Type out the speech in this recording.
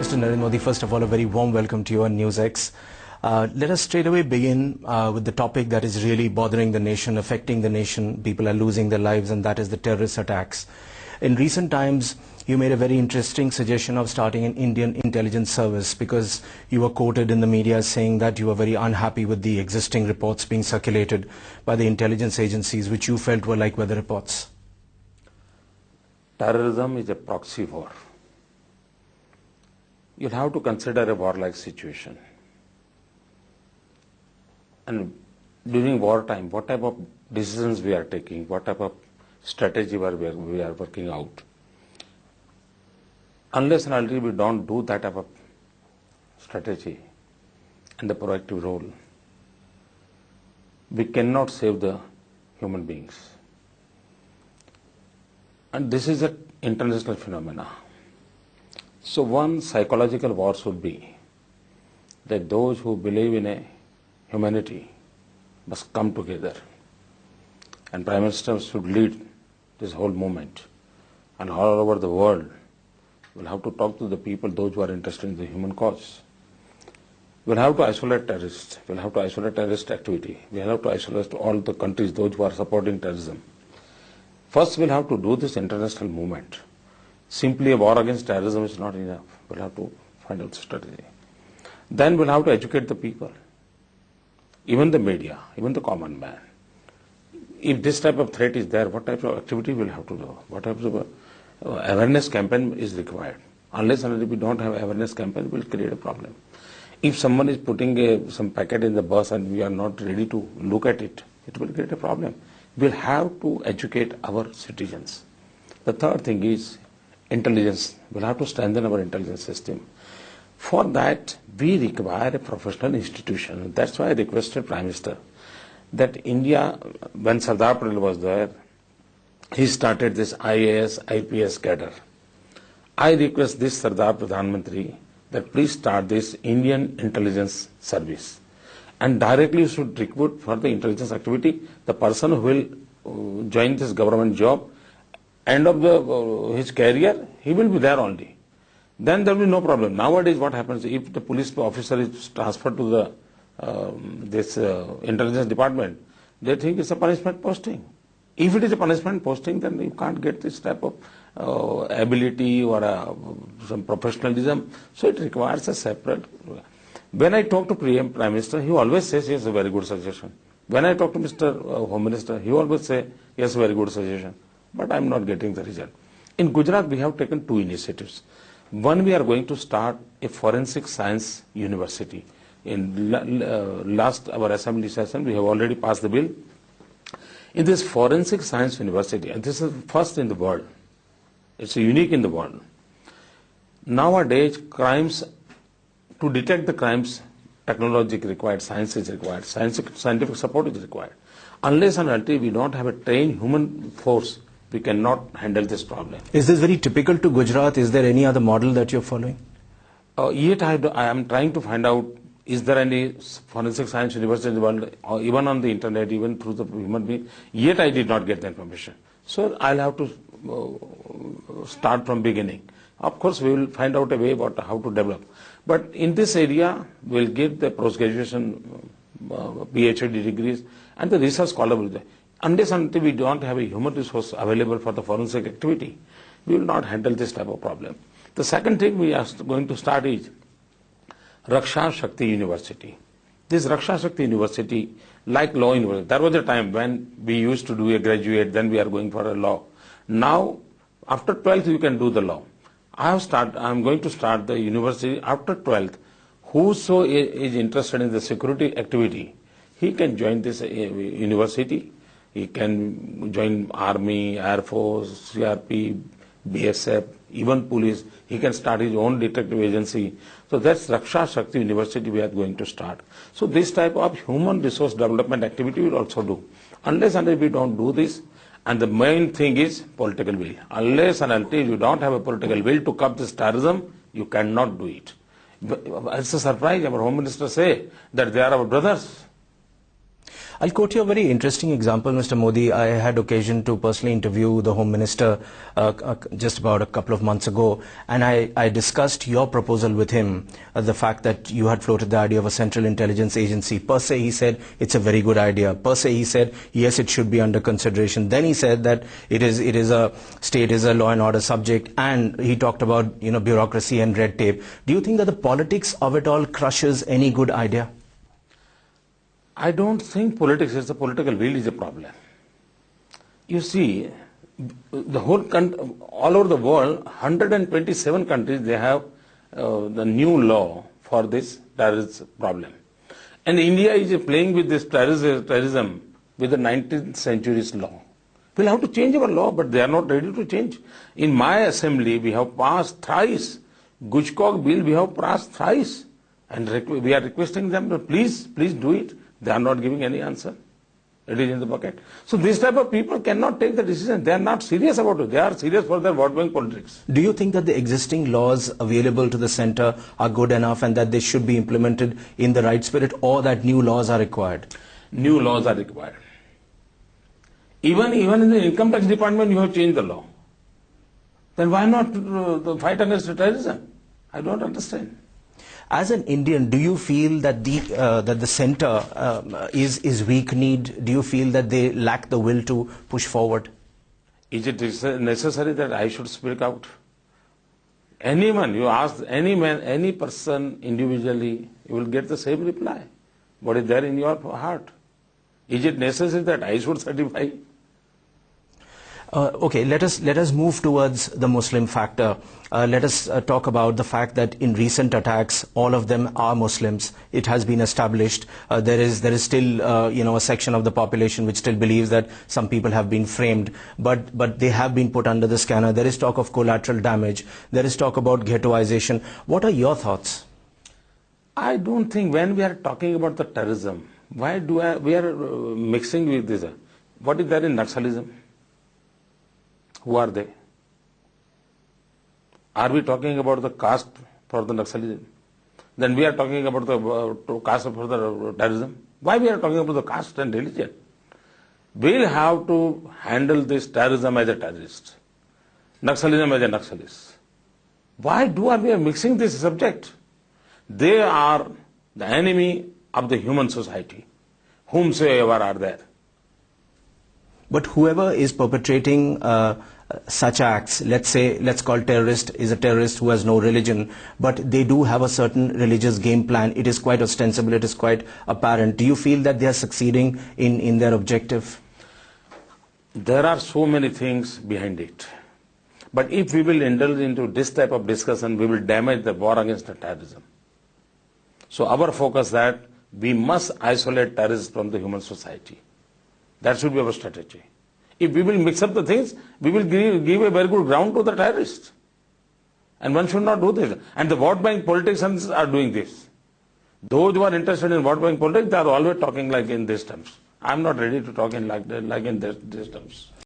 Mr. Narendra Modi, first of all, a very warm welcome to you on NewsX. Let us straight away begin with the topic that is really bothering the nation, affecting the nation. People are losing their lives, and that is the terrorist attacks. In recent times, you made a very interesting suggestion of starting an Indian intelligence service because you were quoted in the media saying that you were very unhappy with the existing reports being circulated by the intelligence agencies, which you felt were like weather reports. Terrorism is a proxy war. You'll have to consider a war-like situation. And during wartime, what type of decisions we are taking, what type of strategy we are working out. Unless and until we don't do that type of strategy and the proactive role, we cannot save the human beings. And this is an international phenomena. So one psychological war should be that those who believe in a humanity must come together, and Prime Minister should lead this whole movement, and all over the world we'll have to talk to the people, those who are interested in the human cause. We'll have to isolate terrorists, we'll have to isolate terrorist activity, we'll have to isolate all the countries, those who are supporting terrorism. First we'll have to do this international movement. Simply a war against terrorism is not enough. We'll have to find out strategy. Then we'll have to educate the people, even the media, even the common man. If this type of threat is there, what type of activity we'll have to do? What type of awareness campaign is required? Unless and until we don't have awareness campaign, we'll create a problem. If someone is putting some packet in the bus and we are not ready to look at it, it will create a problem. We'll have to educate our citizens. The third thing is intelligence. We'll have to strengthen our intelligence system. For that, we require a professional institution. That's why I requested Prime Minister that India, when Sardar Patel was there, he started this IAS, IPS cadre. I request this Sardar Pradhan Mantri that please start this Indian intelligence service. And directly you should recruit for the intelligence activity the person who will join this government job. End of his career, he will be there only. Then there will be no problem. Nowadays what happens, if the police officer is transferred to the this intelligence department, they think it's a punishment posting. If it is a punishment posting, then you can't get this type of ability or some professionalism. So it requires a separate. When I talk to Prime Minister, he always says yes, a very good suggestion. When I talk to Mr. Home Minister, he always says yes, very good suggestion. But I am not getting the result. In Gujarat, we have taken two initiatives. One, we are going to start a forensic science university. In last our assembly session, we have already passed the bill. In this forensic science university, and this is first in the world, it's unique in the world. Nowadays, crimes, to detect the crimes, technology is required, science is required, scientific support is required. Unless and until we don't have a trained human force, we cannot handle this problem. Is this very typical to Gujarat? Is there any other model that you're following? Yet I am trying to find out, is there any forensic science university in the world, or even on the internet, even through the human being? Yet I did not get the information. So I'll have to start from beginning. Of course, we will find out a way about how to develop. But in this area, we'll give the post-graduation PhD degrees and the research scholar will be there. Unless until we don't have a human resource available for the forensic activity, we will not handle this type of problem. The second thing we are going to start is Raksha Shakti University. This Raksha Shakti University, like law university, there was a time when we used to do a graduate, then we are going for a law. Now, after 12th, you can do the law. I am going to start the university after 12th. Whoso is interested in the security activity, he can join this university. He can join Army, Air Force, CRP, BSF, even police. He can start his own detective agency. So that's Raksha Shakti University we are going to start. So this type of human resource development activity we will also do. Unless and until we don't do this, and the main thing is political will. Unless and until you don't have a political will to curb this terrorism, you cannot do it. It's a surprise, our Home Minister say that they are our brothers. I'll quote you a very interesting example, Mr. Modi. I had occasion to personally interview the Home Minister just about a couple of months ago, and I discussed your proposal with him, the fact that you had floated the idea of a central intelligence agency. Per se, he said it's a very good idea. Per se, he said yes, it should be under consideration. Then he said that it is a state is a law and order subject, and he talked about bureaucracy and red tape. Do you think that the politics of it all crushes any good idea? I don't think politics is the political will is a problem. You see, the whole all over the world, 127 countries, they have the new law for this terrorism problem. And India is playing with this terrorism with the 19th century's law. We'll have to change our law, but they are not ready to change. In my assembly, we have passed thrice. Gujkok bill we have passed thrice. And we are requesting them to please do it. They are not giving any answer. It is in the bucket. So this type of people cannot take the decision. They are not serious about it. They are serious for their vote bank politics. Do you think that the existing laws available to the center are good enough and that they should be implemented in the right spirit, or that new laws are required? New laws are required. Even in the income tax department, you have changed the law. Then why not fight against terrorism? I don't understand. As an Indian, do you feel that the center is weak-kneed? Do you feel that they lack the will to push forward? Is it necessary that I should speak out? Anyone, you ask any man, any person individually, you will get the same reply. What is there in your heart? Is it necessary that I should certify? Okay, let us move towards the Muslim factor. Let us talk about the fact that in recent attacks, all of them are Muslims. It has been established. There is still a section of the population which still believes that some people have been framed, but they have been put under the scanner. There is talk of collateral damage. There is talk about ghettoization. What are your thoughts? I don't think when we are talking about the terrorism, we are mixing with this? What is there in Naxalism? Who are they? Are we talking about the caste for the Naxalism? Then we are talking about the caste for the terrorism. Why we are talking about the caste and religion? We'll have to handle this terrorism as a terrorist, Naxalism as a Naxalist. Why are we mixing this subject? They are the enemy of the human society, whomsoever are there. But whoever is perpetrating such acts, let's call terrorist, is a terrorist who has no religion, but they do have a certain religious game plan. It is quite ostensible, it is quite apparent. Do you feel that they are succeeding in their objective? There are so many things behind it. But if we will indulge into this type of discussion, we will damage the war against the terrorism. So our focus that we must isolate terrorists from the human society. That should be our strategy. If we will mix up the things, we will give a very good ground to the terrorists. And one should not do this. And the vote bank politicians are doing this. Those who are interested in vote bank politics, they are always talking like in these terms. I am not ready to talk in like in these terms.